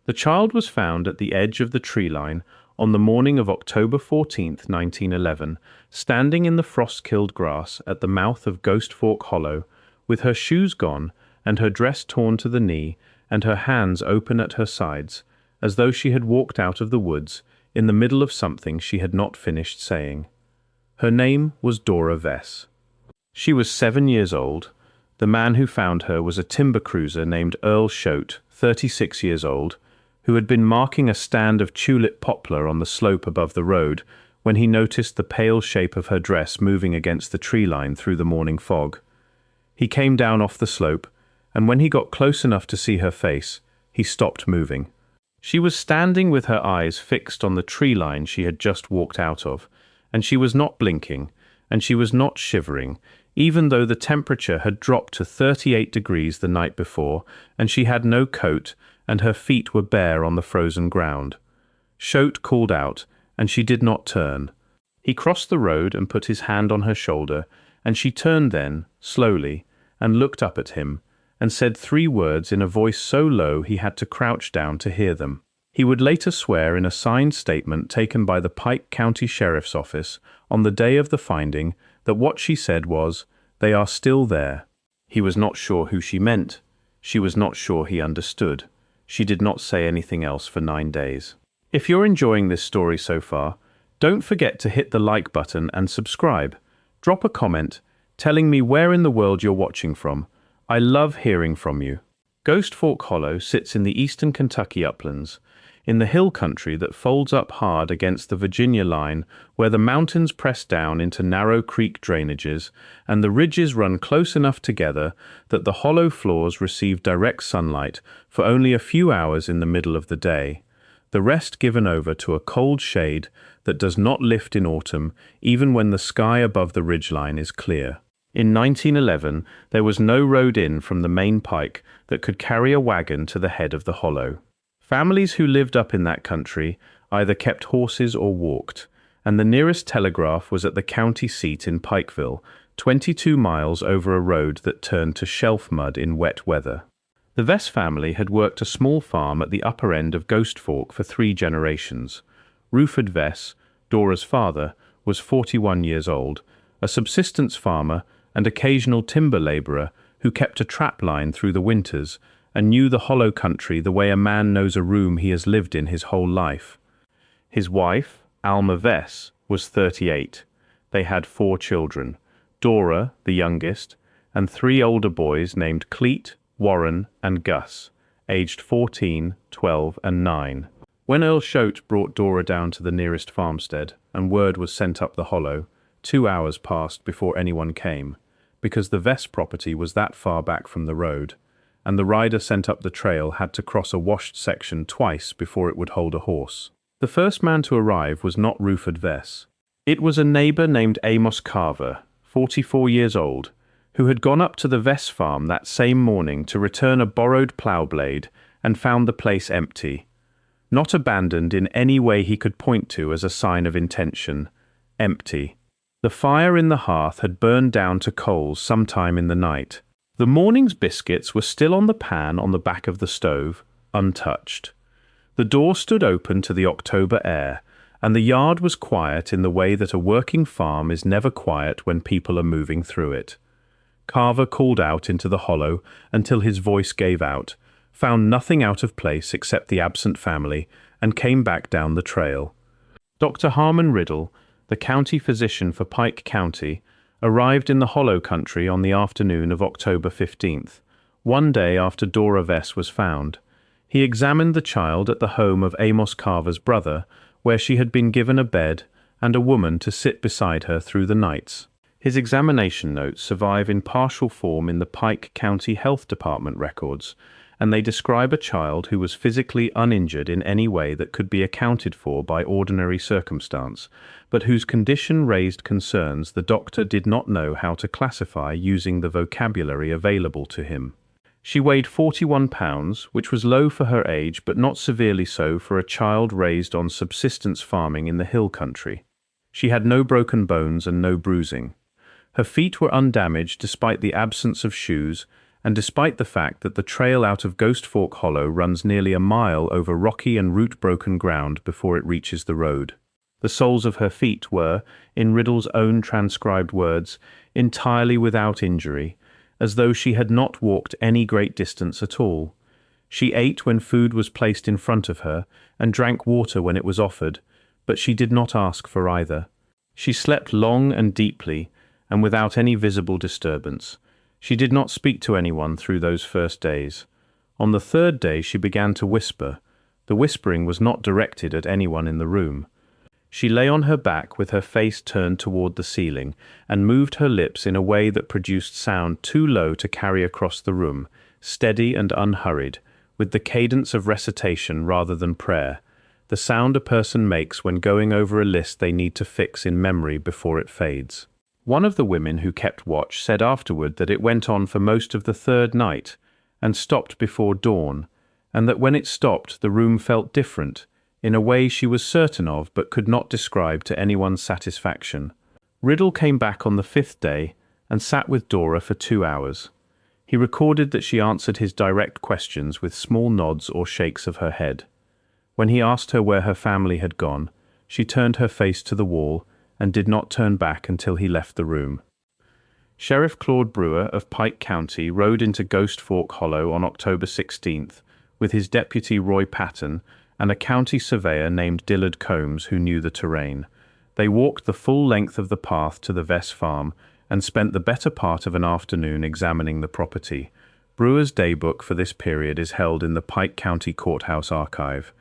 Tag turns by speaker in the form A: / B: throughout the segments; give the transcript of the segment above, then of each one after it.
A: The child was found at the edge of the tree line on the morning of October 14, 1911, standing in the frost-killed grass at the mouth of Ghost Fork Hollow, with her shoes gone and her dress torn to the knee and her hands open at her sides, as though she had walked out of the woods in the middle of something she had not finished saying. Her name was Dora Vess. She was 7 years old. The man who found her was a timber cruiser named Earl Choate, 36 years old, who had been marking a stand of tulip poplar on the slope above the road when he noticed the pale shape of her dress moving against the tree line through the morning fog. He came down off the slope, and when he got close enough to see her face, he stopped moving. She was standing with her eyes fixed on the tree line she had just walked out of, and she was not blinking, and she was not shivering, even though the temperature had dropped to 38 degrees the night before, and she had no coat, and her feet were bare on the frozen ground. Choate called out, and she did not turn. He crossed the road and put his hand on her shoulder, and she turned then, slowly, and looked up at him, and said 3 words in a voice so low he had to crouch down to hear them. He would later swear in a signed statement taken by the Pike County Sheriff's Office on the day of the finding that what she said was, "They are still there." He was not sure who she meant. She was not sure he understood. She did not say anything else for 9 days. If you're enjoying this story so far, don't forget to hit the like button and subscribe. Drop a comment telling me where in the world you're watching from. I love hearing from you. Ghost Fork Hollow sits in the eastern Kentucky uplands, in the hill country that folds up hard against the Virginia line, where the mountains press down into narrow creek drainages and the ridges run close enough together that the hollow floors receive direct sunlight for only a few hours in the middle of the day, the rest given over to a cold shade that does not lift in autumn even when the sky above the ridgeline is clear. In 1911, there was no road in from the main pike that could carry a wagon to the head of the hollow. Families who lived up in that country either kept horses or walked, and the nearest telegraph was at the county seat in Pikeville, 22 miles over a road that turned to shelf mud in wet weather. The Vess family had worked a small farm at the upper end of Ghost Fork for 3 generations. Ruford Vess, Dora's father, was 41 years old, a subsistence farmer and occasional timber laborer who kept a trap line through the winters and knew the hollow country the way a man knows a room he has lived in his whole life. His wife, Alma Vess, was 38. They had 4 children, Dora, the youngest, and 3 older boys named Cleet, Warren, and Gus, aged 14, 12, and 9. When Earl Choate brought Dora down to the nearest farmstead, and word was sent up the hollow, 2 hours passed before anyone came, because the Vess property was that far back from the road, and the rider sent up the trail had to cross a washed section twice before it would hold a horse. The first man to arrive was not Ruford Vess. It was a neighbor named Amos Carver, 44 years old, who had gone up to the Vess farm that same morning to return a borrowed plough blade and found the place empty. Not abandoned in any way he could point to as a sign of intention. Empty. The fire in the hearth had burned down to coals sometime in the night. The morning's biscuits were still on the pan on the back of the stove, untouched. The door stood open to the October air, and the yard was quiet in the way that a working farm is never quiet when people are moving through it. Carver called out into the hollow until his voice gave out, found nothing out of place except the absent family, and came back down the trail. Dr. Harmon Riddle, the county physician for Pike County, arrived in the hollow country on the afternoon of October 15th, one day after Dora Vess was found. He examined the child at the home of Amos Carver's brother, where she had been given a bed and a woman to sit beside her through the nights. His examination notes survive in partial form in the Pike County Health Department records, and they describe a child who was physically uninjured in any way that could be accounted for by ordinary circumstance, but whose condition raised concerns the doctor did not know how to classify using the vocabulary available to him. She weighed 41 pounds, which was low for her age but not severely so for a child raised on subsistence farming in the hill country. She had no broken bones and no bruising. Her feet were undamaged despite the absence of shoes, and despite the fact that the trail out of Ghost Fork Hollow runs nearly a mile over rocky and root-broken ground before it reaches the road. The soles of her feet were, in Riddle's own transcribed words, entirely without injury, as though she had not walked any great distance at all. She ate when food was placed in front of her, and drank water when it was offered, but she did not ask for either. She slept long and deeply, and without any visible disturbance. She did not speak to anyone through those first days. On the third day she began to whisper. The whispering was not directed at anyone in the room. She lay on her back with her face turned toward the ceiling, and moved her lips in a way that produced sound too low to carry across the room, steady and unhurried, with the cadence of recitation rather than prayer, the sound a person makes when going over a list they need to fix in memory before it fades. One of the women who kept watch said afterward that it went on for most of the third night, and stopped before dawn, and that when it stopped the room felt different, in a way she was certain of but could not describe to anyone's satisfaction. Riddle came back on the fifth day, and sat with Dora for 2 hours. He recorded that she answered his direct questions with small nods or shakes of her head. When he asked her where her family had gone, she turned her face to the wall, and did not turn back until he left the room. Sheriff Claude Brewer of Pike County rode into Ghost Fork Hollow on October 16th with his deputy Roy Patton and a county surveyor named Dillard Combs who knew the terrain. They walked the full length of the path to the Vess farm and spent the better part of an afternoon examining the property. Brewer's daybook for this period is held in the Pike County Courthouse archive.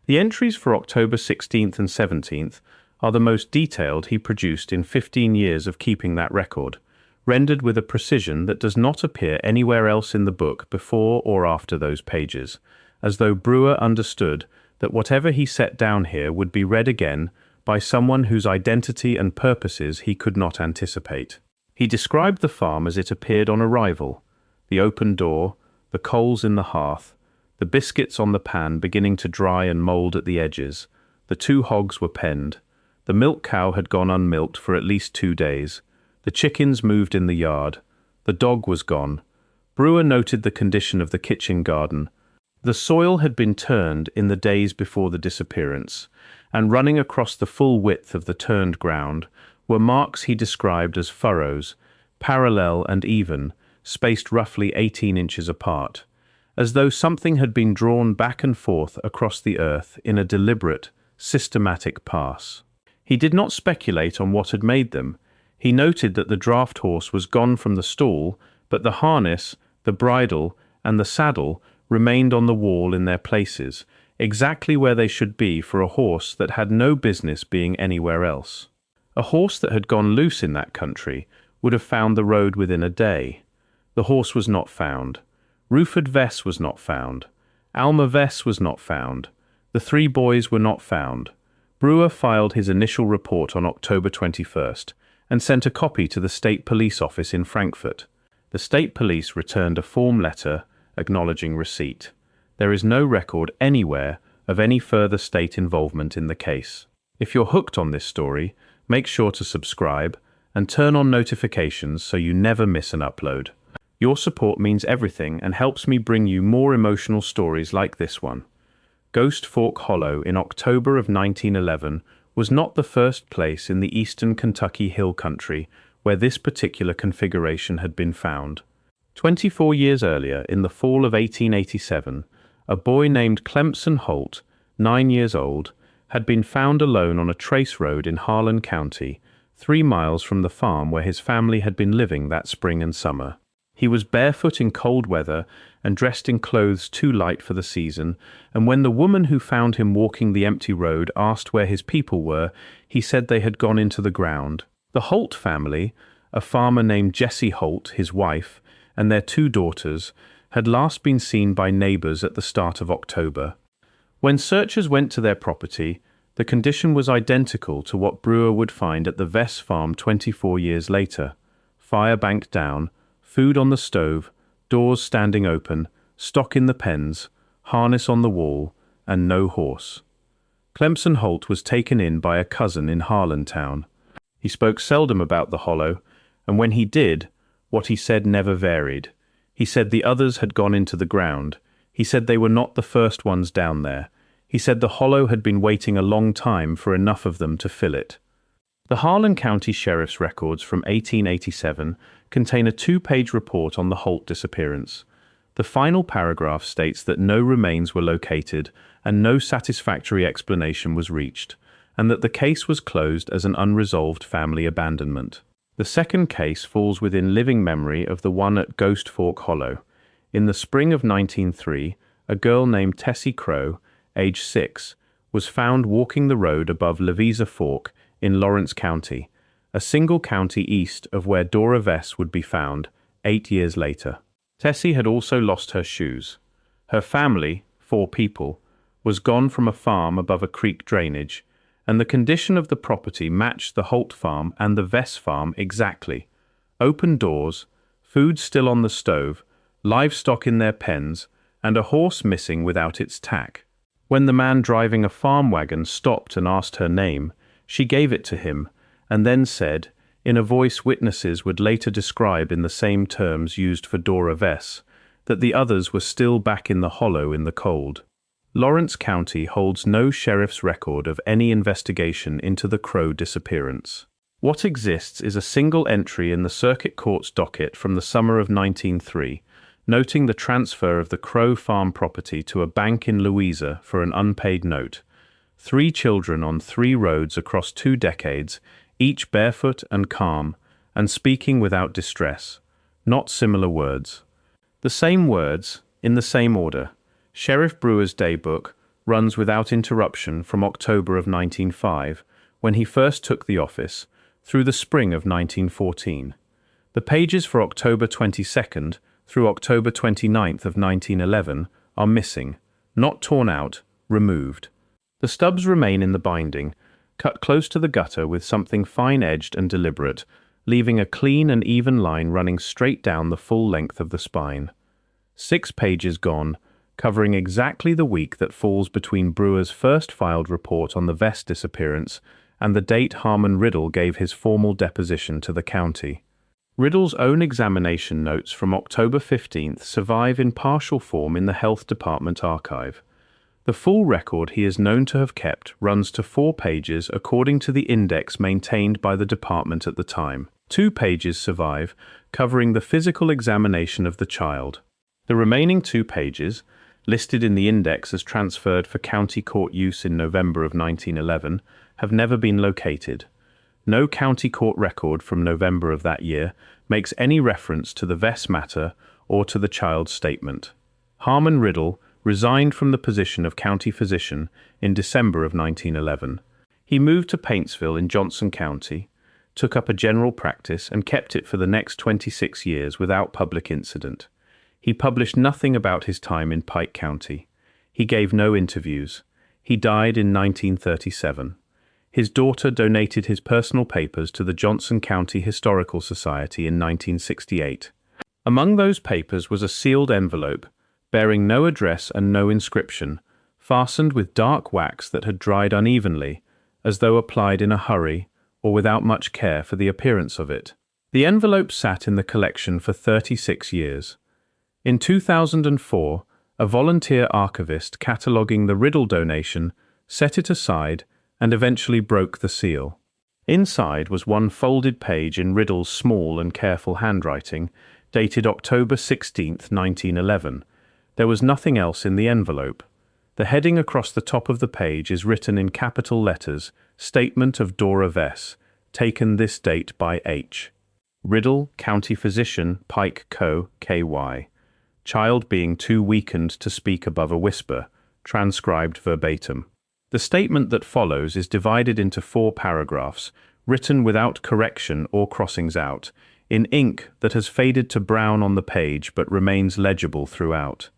A: The entries for October 16th and 17th are the most detailed he produced in 15 years of keeping that record, rendered with a precision that does not appear anywhere else in the book before or after those pages, as though Brewer understood that whatever he set down here would be read again by someone whose identity and purposes he could not anticipate. He described the farm as it appeared on arrival: the open door, the coals in the hearth, the biscuits on the pan beginning to dry and mould at the edges, the 2 hogs were penned, the milk cow had gone unmilked for at least 2 days, the chickens moved in the yard, the dog was gone. Brewer noted the condition of the kitchen garden. The soil had been turned in the days before the disappearance, and running across the full width of the turned ground were marks he described as furrows, parallel and even, spaced roughly 18 inches apart, as though something had been drawn back and forth across the earth in a deliberate, systematic pass. He did not speculate on what had made them. He noted that the draft horse was gone from the stall, but the harness, the bridle, and the saddle remained on the wall in their places, exactly where they should be for a horse that had no business being anywhere else. A horse that had gone loose in that country would have found the road within a day. The horse was not found. Ruford Vess was not found. Alma Vess was not found. The 3 boys were not found. Brewer filed his initial report on October 21st and sent a copy to the State Police Office in Frankfurt. The State Police returned a form letter acknowledging receipt. There is no record anywhere of any further state involvement in the case. If you're hooked on this story, make sure to subscribe and turn on notifications so you never miss an upload. Your support means everything and helps me bring you more emotional stories like this one. Ghost Fork Hollow in October of 1911 was not the first place in the eastern Kentucky hill country where this particular configuration had been found. 24 years earlier, in the fall of 1887, a boy named Clemson Holt, 9 years old, had been found alone on a trace road in Harlan County, 3 miles from the farm where his family had been living that spring and summer. He was barefoot in cold weather and dressed in clothes too light for the season, and when the woman who found him walking the empty road asked where his people were, he said they had gone into the ground. The Holt family, a farmer named Jessie Holt, his wife, and their 2 daughters, had last been seen by neighbors at the start of October. When searchers went to their property, the condition was identical to what Brewer would find at the Vess farm 24 years later. Fire bank down, food on the stove, doors standing open, stock in the pens, harness on the wall, and no horse. Clemson Holt was taken in by a cousin in Harlantown. He spoke seldom about the hollow, and when he did, what he said never varied. He said the others had gone into the ground. He said they were not the first ones down there. He said the hollow had been waiting a long time for enough of them to fill it. The Harlan County Sheriff's records from 1887 contain a 2-page report on the Holt disappearance. The final paragraph states that no remains were located and no satisfactory explanation was reached, and that the case was closed as an unresolved family abandonment. The second case falls within living memory of the one at Ghost Fork Hollow. In the spring of 1903, a girl named Tessie Crow, age 6, was found walking the road above Lavisa Fork in Lawrence County, a single county east of where Dora Vess would be found 8 years later. Tessie had also lost her shoes. Her family, 4 people, was gone from a farm above a creek drainage, and the condition of the property matched the Holt farm and the Vess farm exactly. Open doors, food still on the stove, livestock in their pens, and a horse missing without its tack. When the man driving a farm wagon stopped and asked her name, she gave it to him, and then said, in a voice witnesses would later describe in the same terms used for Dora Vess, that the others were still back in the hollow in the cold. Lawrence County holds no sheriff's record of any investigation into the Crow disappearance. What exists is a single entry in the Circuit Court's docket from the summer of 1903, noting the transfer of the Crow farm property to a bank in Louisa for an unpaid note. 3 children on 3 roads across 2 decades, each barefoot and calm, and speaking without distress. Not similar words. The same words, in the same order. Sheriff Brewer's daybook runs without interruption from October of 1905, when he first took the office, through the spring of 1914. The pages for October 22nd through October 29th of 1911 are missing, not torn out, removed. The stubs remain in the binding, cut close to the gutter with something fine-edged and deliberate, leaving a clean and even line running straight down the full length of the spine. 6 pages gone, covering exactly the week that falls between Brewer's first filed report on the Vess disappearance and the date Harmon Riddle gave his formal deposition to the county. Riddle's own examination notes from October 15th survive in partial form in the Health Department archive. The full record he is known to have kept runs to 4 pages according to the index maintained by the department at the time. 2 pages survive, covering the physical examination of the child. The remaining 2 pages, listed in the index as transferred for county court use in November of 1911, have never been located. No county court record from November of that year makes any reference to the Vess matter or to the child's statement. Harmon Riddle resigned from the position of county physician in December of 1911. He moved to Paintsville in Johnson County, took up a general practice, and kept it for the next 26 years without public incident. He published nothing about his time in Pike County. He gave no interviews. He died in 1937. His daughter donated his personal papers to the Johnson County Historical Society in 1968. Among those papers was a sealed envelope, bearing no address and no inscription, fastened with dark wax that had dried unevenly, as though applied in a hurry or without much care for the appearance of it. The envelope sat in the collection for 36 years. In 2004, a volunteer archivist cataloguing the Riddle donation set it aside and eventually broke the seal. Inside was one folded page in Riddle's small and careful handwriting, dated October 16, 1911. There was nothing else in the envelope. The heading across the top of the page is written in capital letters, Statement of Dora Vess, taken this date by H. Riddle, County Physician, Pike Co., K.Y. Child being too weakened to speak above a whisper, transcribed verbatim. The statement that follows is divided into 4 paragraphs, written without correction or crossings out, in ink that has faded to brown on the page but remains legible throughout.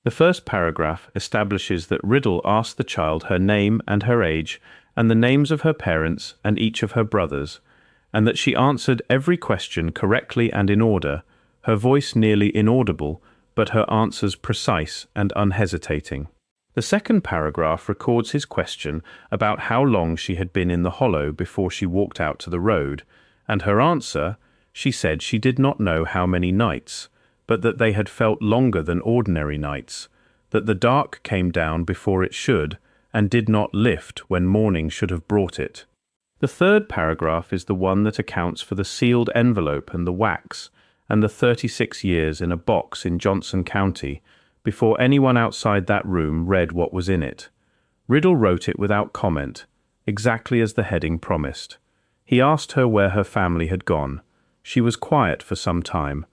A: The first paragraph establishes that Riddle asked the child her name and her age and the names of her parents and each of her brothers, and that she answered every question correctly and in order, her voice nearly inaudible, but her answers precise and unhesitating. The second paragraph records his question about how long she had been in the hollow before she walked out to the road, and her answer, she said she did not know how many nights, but that they had felt longer than ordinary nights, that the dark came down before it should, and did not lift when morning should have brought it. The third paragraph is the one that accounts for the sealed envelope and the wax, and the 36 years in a box in Johnson County, before anyone outside that room read what was in it. Riddle wrote it without comment, exactly as the heading promised. He asked her where her family had gone. She was quiet for some time.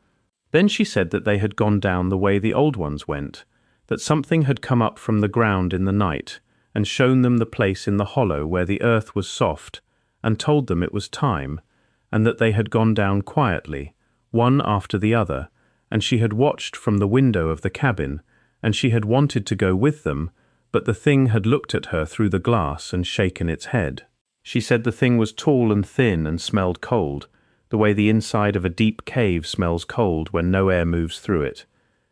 A: Then she said that they had gone down the way the old ones went, that something had come up from the ground in the night, and shown them the place in the hollow where the earth was soft, and told them it was time, and that they had gone down quietly, one after the other, and she had watched from the window of the cabin, and she had wanted to go with them, but the thing had looked at her through the glass and shaken its head. She said the thing was tall and thin and smelled cold, the way the inside of a deep cave smells cold when no air moves through it.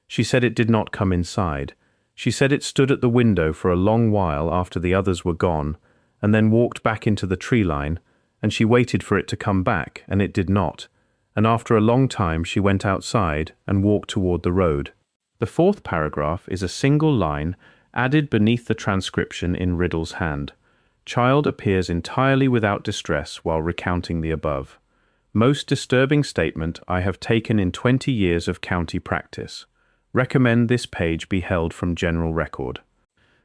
A: She said it did not come inside. She said it stood at the window for a long while after the others were gone, and then walked back into the tree line, and she waited for it to come back, and it did not, and after a long time she went outside and walked toward the road. The fourth paragraph is a single line added beneath the transcription in Riddle's hand. Child appears entirely without distress while recounting the above. Most disturbing statement I have taken in 20 years of county practice. Recommend this page be held from general record.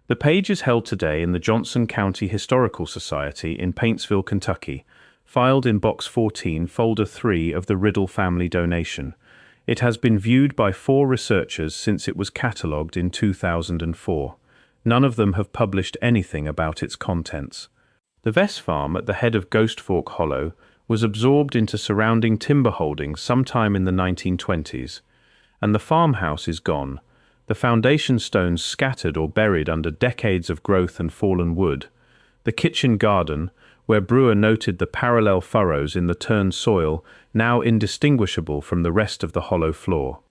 A: The page is held today in the Johnson County Historical Society in Paintsville, Kentucky, filed in Box 14, Folder 3 of the Riddle family donation. It has been viewed by 4 researchers since it was catalogued in 2004. None of them have published anything about its contents. The Vess farm at the head of Ghost Fork Hollow was absorbed into surrounding timber holdings sometime in the 1920s, and the farmhouse is gone, the foundation stones scattered or buried under decades of growth and fallen wood. The kitchen garden, where Brewer noted the parallel furrows in the turned soil, now indistinguishable from the rest of the hollow floor.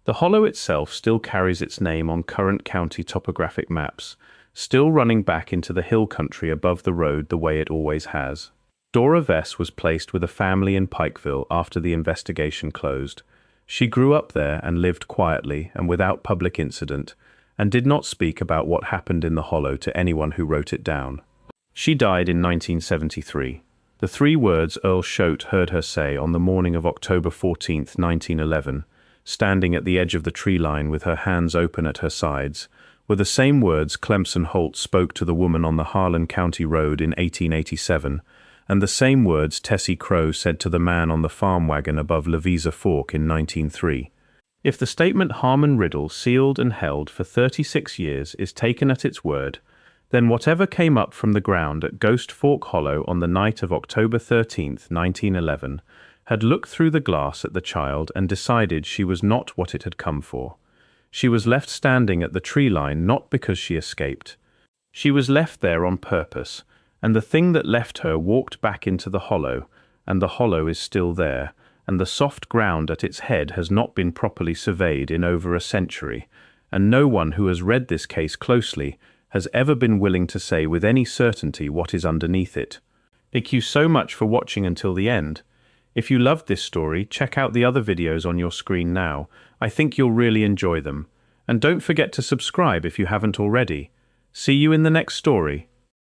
A: The hollow itself still carries its name on current county topographic maps, still running back into the hill country above the road the way it always has. Dora Vess was placed with a family in Pikeville after the investigation closed. She grew up there and lived quietly and without public incident, and did not speak about what happened in the hollow to anyone who wrote it down. She died in 1973. The 3 words Earl Choate heard her say on the morning of October 14, 1911, standing at the edge of the tree line with her hands open at her sides, were the same words Clemson Holt spoke to the woman on the Harlan County Road in 1887, and the same words Tessie Crow said to the man on the farm wagon above Lavisa Fork in 1903. If the statement Harmon Riddle sealed and held for 36 years is taken at its word, then whatever came up from the ground at Ghost Fork Hollow on the night of October 13, 1911, had looked through the glass at the child and decided she was not what it had come for. She was left standing at the tree line not because she escaped. She was left there on purpose, and the thing that left her walked back into the hollow, and the hollow is still there, and the soft ground at its head has not been properly surveyed in over a century, and no one who has read this case closely has ever been willing to say with any certainty what is underneath it. Thank you so much for watching until the end. If you loved this story, check out the other videos on your screen now. I think you'll really enjoy them. And don't forget to subscribe if you haven't already. See you in the next story.